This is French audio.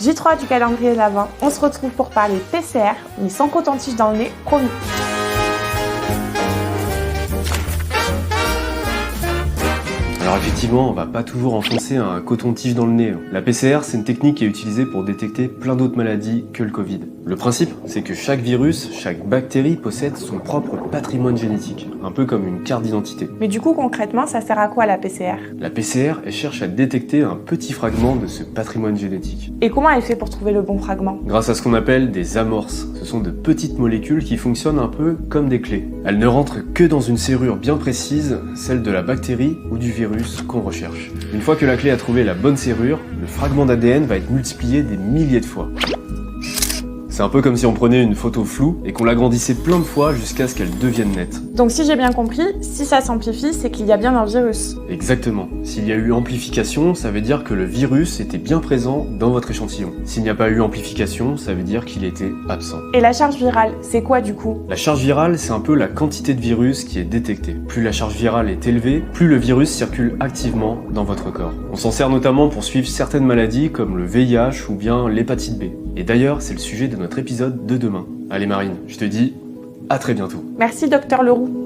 J3 du calendrier de l'Avent, on se retrouve pour parler PCR, mais sans coton-tige dans le nez, promis. Alors effectivement, on va pas toujours enfoncer un coton-tige dans le nez. La PCR, c'est une technique qui est utilisée pour détecter plein d'autres maladies que le Covid. Le principe, c'est que chaque virus, chaque bactérie possède son propre patrimoine génétique, un peu comme une carte d'identité. Mais du coup, concrètement, ça sert à quoi la PCR? La PCR, elle cherche à détecter un petit fragment de ce patrimoine génétique. Et comment elle fait pour trouver le bon fragment? Grâce à ce qu'on appelle des amorces. Ce sont de petites molécules qui fonctionnent un peu comme des clés. Elles ne rentrent que dans une serrure bien précise, celle de la bactérie ou du virus qu'on recherche. Une fois que la clé a trouvé la bonne serrure, le fragment d'ADN va être multiplié des milliers de fois. C'est un peu comme si on prenait une photo floue et qu'on l'agrandissait plein de fois jusqu'à ce qu'elle devienne nette. Donc si j'ai bien compris, si ça s'amplifie, c'est qu'il y a bien un virus. Exactement. S'il y a eu amplification, ça veut dire que le virus était bien présent dans votre échantillon. S'il n'y a pas eu amplification, ça veut dire qu'il était absent. Et la charge virale, c'est quoi du coup? La charge virale, c'est un peu la quantité de virus qui est détectée. Plus la charge virale est élevée, plus le virus circule activement dans votre corps. On s'en sert notamment pour suivre certaines maladies comme le VIH ou bien l'hépatite B. Et d'ailleurs, c'est le sujet de notre épisode de demain. Allez Marine, je te dis à très bientôt. Merci Dr Leroux.